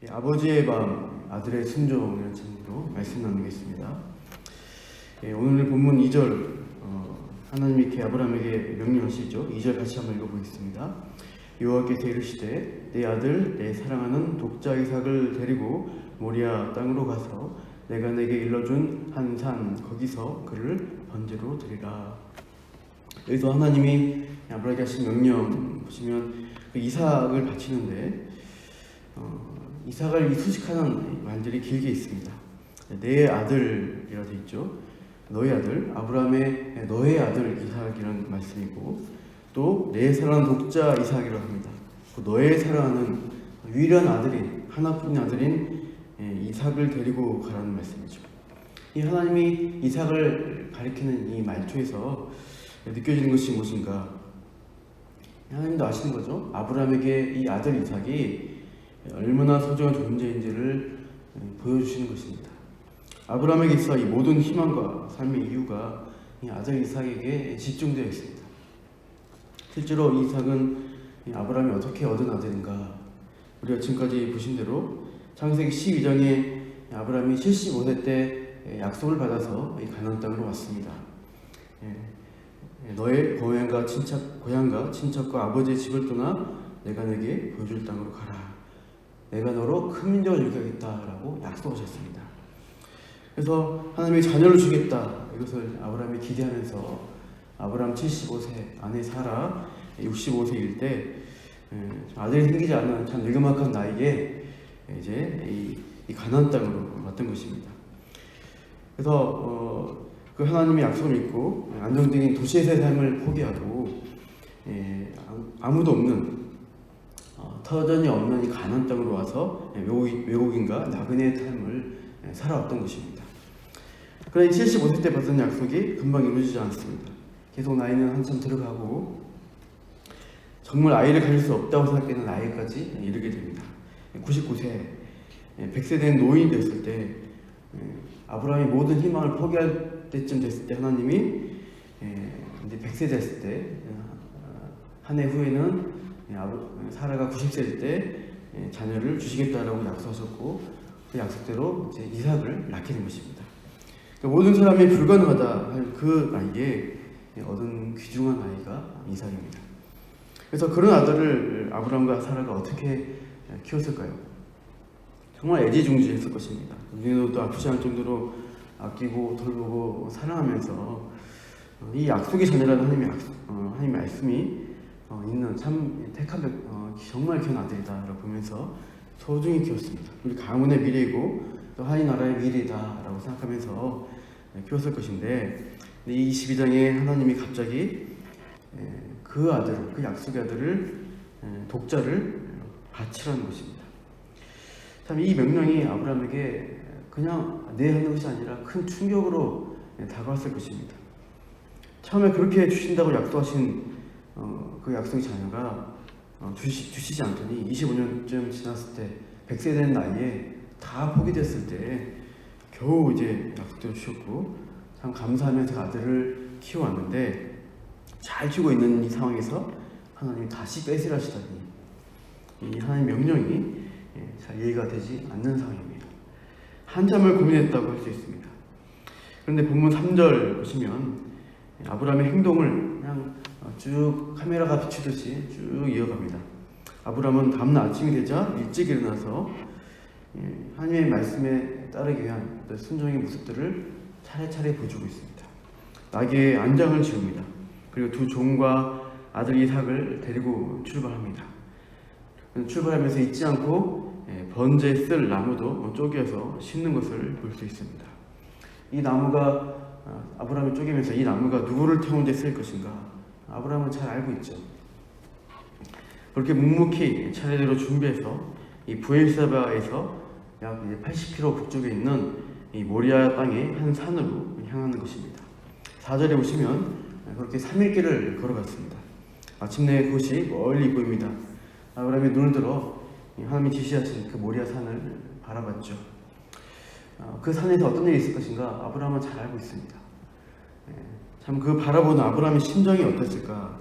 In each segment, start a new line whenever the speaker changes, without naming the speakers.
아버지의 마음, 아들의 순종이라는 제목으로 말씀 나누겠습니다. 오늘 본문 2절 하나님이 이렇게 아브라함에게 명령하시죠. 2절 같이 한번 읽어보겠습니다. 여호와께서 이르시되 내 아들 내 사랑하는 독자 이삭을 데리고 모리아 땅으로 가서 내가 내게 일러준 한 산 거기서 그를 번제로 드리라. 여기서 하나님이 아브라함에게 하신 명령 보시면 그 이삭을 바치는데 이삭을 수식하는 말들이 길게 있습니다. 내 아들이라 되어 있죠. 너의 아들, 아브라함의 너의 아들 이삭이라는 말씀이고, 또 내 사랑하는 독자 이삭이라고 합니다. 너의 사랑하는 유일한 아들인, 하나뿐인 아들인 이삭을 데리고 가라는 말씀이죠. 이 하나님이 이삭을 가리키는 이 말투에서 느껴지는 것이 무엇인가? 하나님도 아시는 거죠. 아브라함에게 이 아들 이삭이 얼마나 소중한 존재인지를 보여주시는 것입니다. 아브라함에게 있어 이 모든 희망과 삶의 이유가 이 아들 이삭에게 집중되어 있습니다. 실제로 이삭은 아브라함이 어떻게 얻은 아들인가? 우리가 지금까지 보신 대로 창세기 12장에 아브라함이 75세 때 약속을 받아서 이 가나안 땅으로 왔습니다. 너의 고향과 친척과 아버지의 집을 떠나 내가 내게 보여줄 땅으로 가라. 내가 너로 큰 민족을 일으키겠다라고 약속하셨습니다. 그래서 하나님이 자녀를 주겠다, 이것을 아브라함이 기대하면서 아브라함 75세, 아내 사라 65세일 때 아들이 생기지 않는 참 늙음막한 나이에 이제 이 가나안 땅으로 왔던 것입니다. 그래서 그 하나님의 약속을 믿고 안정적인 도시에서의 삶을 포기하고 아무도 없는 터전이 없는 이 가나안 땅으로 와서 외국인과 나그네의 삶을 살아왔던 것입니다. 그러나 75세 때 받은 약속이 금방 이루어지지 않습니다. 계속 나이는 한참 들어가고 정말 아이를 가질 수 없다고 생각되는 나이까지 이르게 됩니다. 99세, 100세 된 노인이 됐을 때 아브라함이 모든 희망을 포기할 때쯤 됐을 때 하나님이 이제 100세 됐을 때 한 해 후에는 사라가 90세일 때 자녀를 주시겠다라고 약속하셨고 그 약속대로 이제 이삭을 낳게 된 것입니다. 그러니까 모든 사람이 불가능하다 할 그 나이에 얻은 귀중한 아이가 이삭입니다. 그래서 그런 아들을 아브라함과 사라가 어떻게 키웠을까요? 정말 애지중지했을 것입니다. 우리도 아프지 않을 정도로 아끼고 돌보고 사랑하면서 이 약속의 자녀라는 하나님의 말씀이 있는 참 택한 정말 귀한 아들이다라고 보면서 소중히 키웠습니다. 우리 가문의 미래이고 또 하나님 나라의 미래다라고 생각하면서 키웠을 것인데 이 22장에 하나님이 갑자기 그 아들, 그 약속의 아들을 독자를 바치라는 것입니다. 참 이 명령이 아브라함에게 그냥 하는 것이 아니라 큰 충격으로 다가왔을 것입니다. 처음에 그렇게 주신다고 약속하신 그 약속의 자녀가 주시지 않더니 25년쯤 지났을 때 100세 된 나이에 다 포기됐을 때 겨우 이제 약속대로 주셨고 참 감사하면서 아들을 키워왔는데 잘 키우고 있는 이 상황에서 하나님이 다시 뺏으라시다니 이 하나님 명령이 잘 이해가 되지 않는 상황입니다. 한참을 고민했다고 할 수 있습니다. 그런데 본문 3절 보시면 아브라함의 행동을 그냥 쭉 카메라가 비추듯이 쭉 이어갑니다. 아브라함은 다음날 아침이 되자 일찍 일어나서 하나님의 말씀에 따르기 위한 순종의 모습들을 차례차례 보여주고 있습니다. 나귀에 안장을 지웁니다. 그리고 두 종과 아들 이삭을 데리고 출발합니다. 출발하면서 잊지 않고 번제에 쓸 나무도 쪼개서 심는 것을 볼 수 있습니다. 이 나무가 아브라함이 쪼개면서 이 나무가 누구를 태우는 데 쓸 것인가 아브라함은 잘 알고 있죠. 그렇게 묵묵히 차례대로 준비해서 이 부엘세바에서 약 80km 북쪽에 있는 이 모리아 땅의 한 산으로 향하는 것입니다. 4절에 보시면 그렇게 3일 길을 걸어갔습니다. 마침내 그곳이 멀리 보입니다. 아브라함이 눈을 들어 하나님이 지시하신 그 모리아 산을 바라봤죠. 그 산에서 어떤 일이 있을 것인가 아브라함은 잘 알고 있습니다. 참 그 바라보는 아브라함의 심정이 어땠을까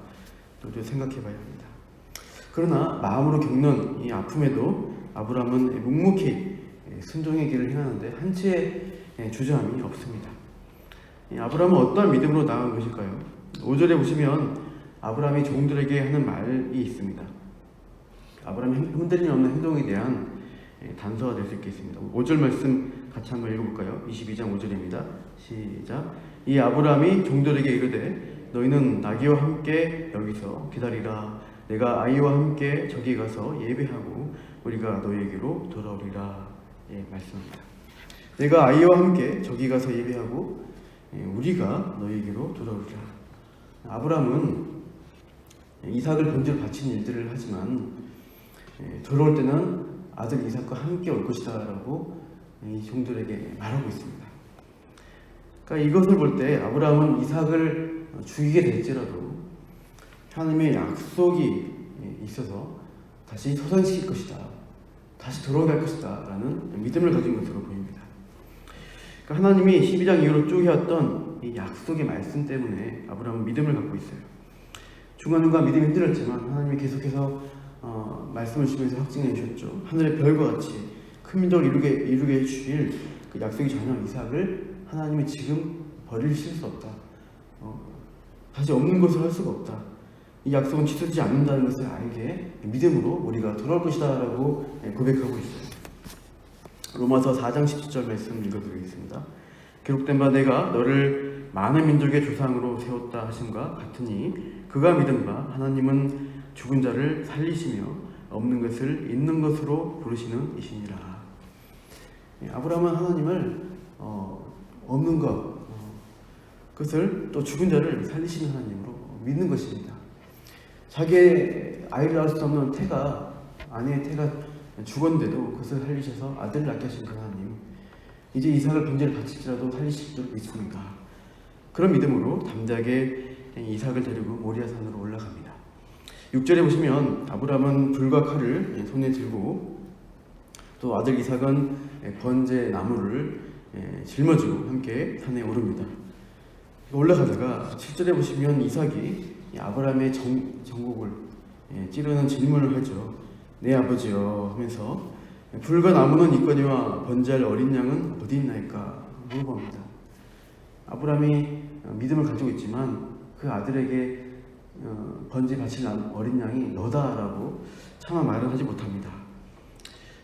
또 생각해 봐야 합니다. 그러나 마음으로 겪는 이 아픔에도 아브라함은 묵묵히 순종의 길을 행하는데 한치의 주저함이 없습니다. 아브라함은 어떤 믿음으로 나아간 것일까요? 5절에 보시면 아브라함이 종들에게 하는 말이 있습니다. 아브라함의 흔들림 없는 행동에 대한 단서가 될 수 있겠습니다. 5절 말씀 같이 한번 읽어볼까요? 22장 5절입니다. 시작. 이 아브라함이 종들에게 이르되 너희는 나귀와 함께 여기서 기다리라. 내가 아이와 함께 저기 가서 예배하고 우리가 너희에게로 돌아오리라. 말씀합니다. 내가 아이와 함께 저기 가서 예배하고 우리가 너희에게로 돌아오리라. 아브라함은 이삭을 번제로 바친 일들을 하지만 돌아올 때는 아들 이삭과 함께 올 것이다 라고 이 종들에게 말하고 있습니다. 그러니까 이것을 볼 때 아브라함은 이삭을 죽이게 될지라도 하나님의 약속이 있어서 다시 소생시킬 것이다, 다시 돌아갈 것이다 라는 믿음을 가진 것으로 보입니다. 그러니까 하나님이 12장 이후로 쭉 해왔던 이 약속의 말씀 때문에 아브라함은 믿음을 갖고 있어요. 중간중간 믿음이 힘들었지만 하나님이 계속해서 말씀을 주시면서 확증해 주셨죠. 하늘의 별과 같이 큰 민족을 이루게 해주실 그 약속의 자녀 이삭을 하나님이 지금 버리실 수 없다. 다시 없는 것을 할 수가 없다. 이 약속은 취소되지 않는다는 것을 알게 믿음으로 우리가 돌아올 것이다 라고 고백하고 있어요. 로마서 4장 17절 말씀 읽어드리겠습니다. 기록된 바 내가 너를 많은 민족의 조상으로 세웠다 하심과 같으니 그가 믿은 바 하나님은 죽은 자를 살리시며 없는 것을 있는 것으로 부르시는 이시니라. 아브라함은 하나님을 없는 것, 그것을 또 죽은 자를 살리시는 하나님으로 믿는 것입니다. 자기의 아이를 낳을 수 없는 아내의 태가 죽었는데도 그것을 살리셔서 아들을 낳게 하신 그 하나님, 이제 이삭을 번제를 바칠지라도 살리실 줄 믿습니다. 그런 믿음으로 담대하게 이삭을 데리고 모리아산으로 올라갑니다. 6절에 보시면 아브라함은 불과 칼을 손에 들고 또 아들 이삭은 번제 나무를 짊어지고 함께 산에 오릅니다. 올라가다가 7절에 보시면 이삭이 아브라함의 정곡을 찌르는 질문을 하죠. 내 아버지여 하면서 불과 나무는 있거니와 번제할 어린 양은 어디 있나이까 물어봅니다. 아브라함이 믿음을 가지고 있지만 그 아들에게 번제 바칠 어린 양이 너다라고 차마 말은 하지 못합니다.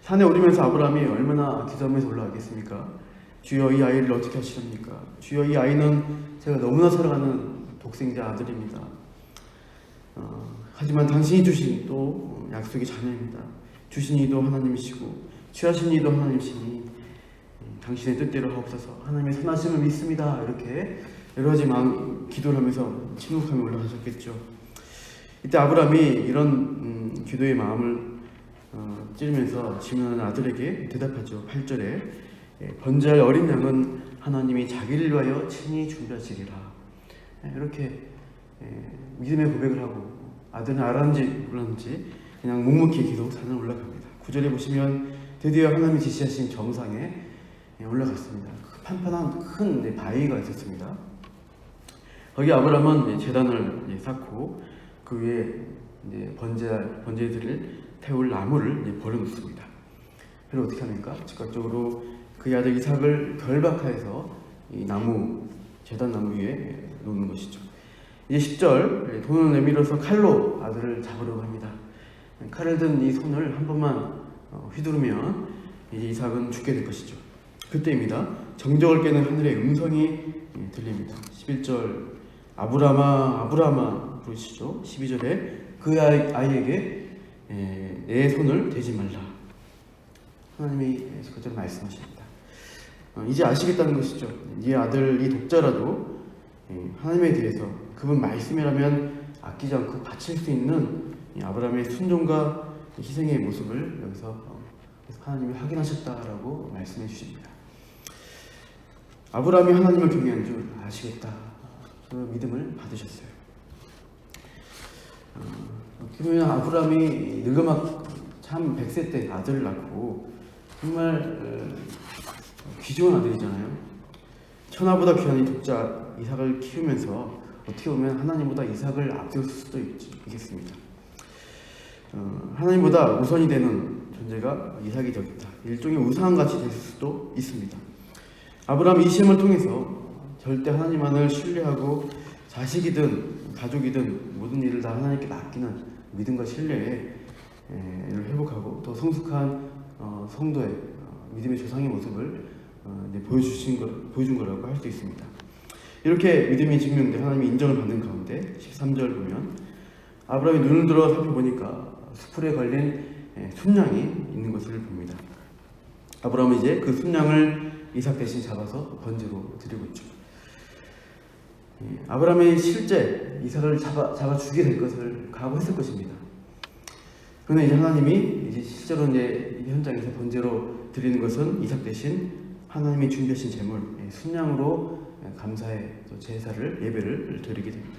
산에 오르면서 아브라함이 얼마나 기도하면서 올라가겠습니까? 주여 이 아이를 어떻게 하시렵니까? 주여 이 아이는 제가 너무나 사랑하는 독생자 아들입니다. 하지만 당신이 주신 또 약속의 자녀입니다. 주신 이도 하나님이시고 취하신 이도 하나님이시니 당신의 뜻대로 하옵소서. 하나님의 선하심을 믿습니다. 이렇게 여러 가지 기도를 하면서 침묵하며 올라가셨겠죠. 이때 아브라함이 이런 기도의 마음을 찌르면서 질문하는 아들에게 대답하죠. 8절에 번제할 어린 양은 하나님이 자기를 위하여 친히 준비하시리라. 이렇게 믿음의 고백을 하고 아들은 알았는지 몰랐는지 그냥 묵묵히 계속 산을 올라갑니다. 9절에 보시면 드디어 하나님이 지시하신 정상에 올라갔습니다. 판판한 큰 바위가 있었습니다. 거기 아브라함은 제단을 쌓고 그 위에 번제들을 태울 나무를 버려놓습니다. 그리고 어떻게 합니까? 즉각적으로 그의 아들 이삭을 결박하여서 이 제단 나무 위에 놓는 것이죠. 이제 10절 돈을 내밀어서 칼로 아들을 잡으려고 합니다. 칼을 든 이 손을 한 번만 휘두르면 이제 이삭은 죽게 될 것이죠. 그때입니다. 정적을 깨는 하늘의 음성이 들립니다. 11절 아브라함아 아브라함아 부르시죠. 12절에 그 아이에게 내 손을 대지 말라. 하나님이 그처럼 말씀하십니다. 이제 아시겠다는 것이죠. 네 아들 이 독자라도 하나님에 대해서 그분 말씀이라면 아끼지 않고 바칠 수 있는 아브라함의 순종과 희생의 모습을 여기서 하나님이 확인하셨다라고 말씀해 주십니다. 아브라함이 하나님을 경외한 줄 아시겠다. 그 믿음을 받으셨어요. 그러면 아브라함이 늙어막 참 100세 때 아들을 낳고 정말 귀중한 아들이잖아요. 천하보다 귀한 이 독자 이삭을 키우면서 어떻게 보면 하나님보다 이삭을 앞세웠을 수도 있겠습니다. 하나님보다 우선이 되는 존재가 이삭이 되었다. 일종의 우상같이 될 수도 있습니다. 아브라함이 이 시험을 통해서 절대 하나님만을 신뢰하고 자식이든 가족이든 모든 일을 다 하나님께 맡기는 믿음과 신뢰를 회복하고 더 성숙한 성도의 믿음의 조상의 모습을 보여준 거라고 할 수 있습니다. 이렇게 믿음이 증명돼 하나님이 인정을 받는 가운데 13절 보면 아브라함이 눈을 들어 살펴보니까 수풀에 걸린 순양이 있는 것을 봅니다. 아브라함은 이제 그 순양을 이삭 대신 잡아서 번제로 드리고 있죠. 아브라함이 실제 이삭을 잡아 주게 될 것을 각오했을 것입니다. 그런데 이제 하나님이 이제 실제로 이제 이 현장에서 번제로 드리는 것은 이삭 대신 하나님이 준비하신 제물 순양으로 감사의 또 제사를 예배를 드리게 됩니다.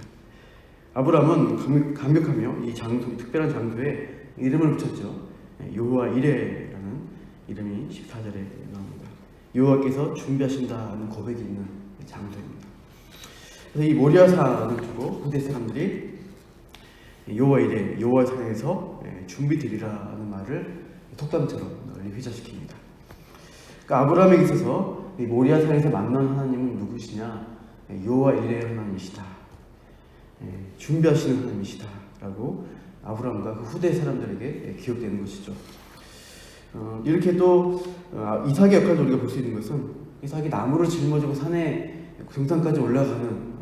아브라함은 감격하며 이 특별한 장소에 이름을 붙였죠. 여호와 이레라는 이름이 14절에 나옵니다. 여호와께서 준비하신다는 고백이 있는 장소입니다. 그래서 이 모리아산을 두고 후대 사람들이 여호와 이레, 여호와 산에서 준비 드리라는 말을 톡담처럼 널리 회자시킵니다. 그러니까 아브라함에게 있어서 이 모리아산에서 만난 하나님은 누구시냐? 여호와 이레 하나님이시다. 준비하시는 하나님이시다라고 아브라함과 그 후대 사람들에게 기억되는 것이죠. 이렇게 또 이삭의 역할도 우리가 볼 수 있는 것은 이삭이 나무를 짊어지고 산에 정상까지 올라가는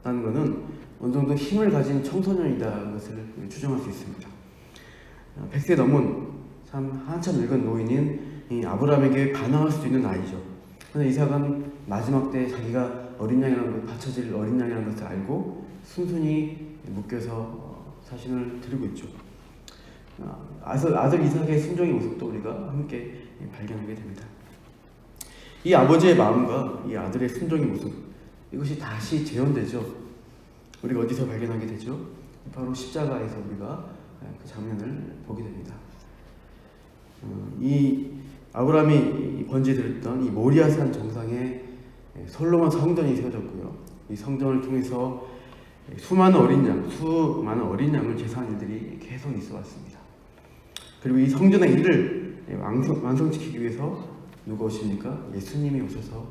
것은 어느 정도 힘을 가진 청소년이다라는 것을 추정할 수 있습니다. 100세 넘은 참 한참 늙은 노인인 이 아브라함에게 반항할 수도 있는 나이죠. 그런데 이삭은 마지막 때 자기가 바쳐질 어린 양이라는 것을 알고 순순히 묶여서 자신을 드리고 있죠. 아들 이삭의 순종의 모습도 우리가 함께 발견하게 됩니다. 이 아버지의 마음과 이 아들의 순종의 모습, 이것이 다시 재현되죠. 우리가 어디서 발견하게 되죠? 바로 십자가에서 우리가 그 장면을 보게 됩니다. 이 아브라함이 번제 드렸던 이 모리아산 정상에 솔로몬 성전이 세워졌고요. 이 성전을 통해서 수많은 어린 양을 제사한 일들이 계속 있어 왔습니다. 그리고 이 성전의 일을 완성시키기 위해서 누가 오십니까? 예수님이 오셔서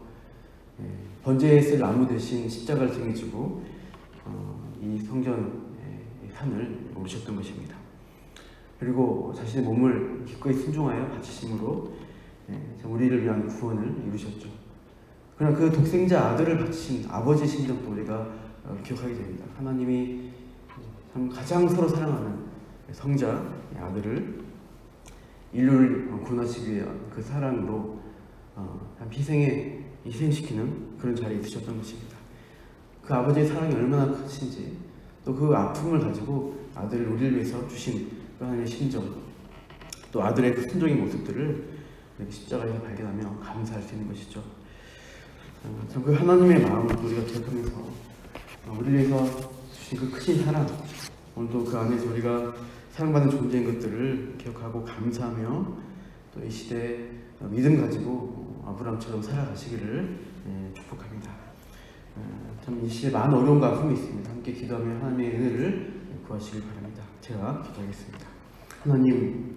번제에 쓸 나무 대신 십자가를 쟁여주고 이 성전의 산을 오르셨던 것입니다. 그리고 자신의 몸을 기꺼이 순종하여 바치심으로 우리를 위한 구원을 이루셨죠. 그러나 그 독생자 아들을 바치신 아버지의 심정도 우리가 기억하게 됩니다. 하나님이 참 가장 서로 사랑하는 성자 아들을 인류를 구원하시기 위한 그 사랑으로 참 희생시키는 그런 자리에 있으셨던 것입니다. 그 아버지의 사랑이 얼마나 크신지, 또 그 아픔을 가지고 아들을 우리를 위해서 주신 그 하나님의 심정, 또 아들의 그 순종의 모습들을 십자가에서 발견하며 감사할 수 있는 것이죠. 참 그 하나님의 마음을 우리가 기억하면서 우리를 위해서 주신 그 크신 사랑, 오늘도 그 안에서 우리가 사랑받는 존재인 것들을 기억하고 감사하며 또 이 시대에 믿음 가지고 아브라함처럼 살아가시기를 축복합니다. 참 이 시대에 많은 어려움과 아픔이 있습니다. 함께 기도하며 하나님의 은혜를 구하시길 바랍니다. 제가 기도하겠습니다. 하나님,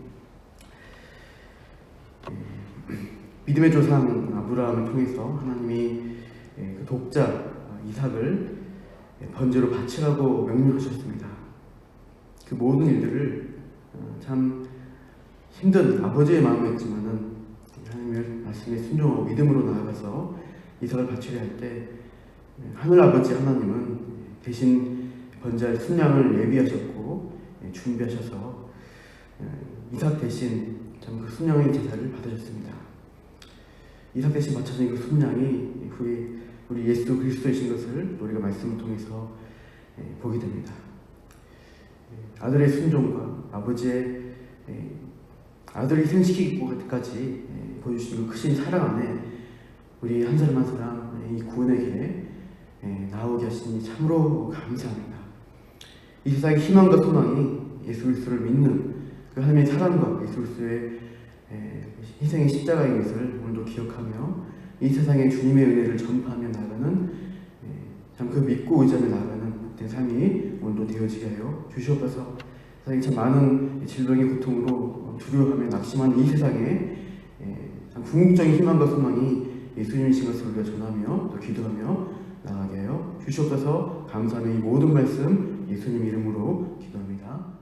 믿음의 조상 아브라함을 통해서 하나님이 그 독자 이삭을 번제로 바치라고 명령하셨습니다. 그 모든 일들을 참 힘든 아버지의 마음이었지만은 하나님의 말씀에 순종하고 믿음으로 나아가서 이삭을 바치려 할 때 하늘 아버지 하나님은 대신 번제할 순양을 예비하셨고 준비하셔서 이삭 대신 참 그 순양의 제사를 받으셨습니다. 이삭 대신 바쳐진 그 순양이 후에 우리 예수 그리스도이신 것을 우리가 말씀을 통해서 보게 됩니다. 아들의 순종과 아버지의 아들을 희생시키기까지 보여주신 그 크신 사랑 안에 우리 한 사람 한 사람 이 구원의 길에 나오게 하시니 참으로 감사합니다. 이 세상의 희망과 소망이 예수 그리스도를 믿는 그 하나님의 사랑과 예수 그리스도의 희생의 십자가인 것을 오늘도 기억하며 이 세상에 주님의 은혜를 전파하며 나가는 참 그 믿고 의지하며 나가는 복된 삶이 오늘도 되어지게 하여 주시옵소서. 세상에 참 많은 질병의 고통으로 두려워하며 낙심하는 이 세상에 참 궁극적인 희망과 소망이 예수님이신 것을 우리가 전하며 또 기도하며 나가게 하여 주시옵소서. 감사하며 이 모든 말씀 예수님 이름으로 기도합니다.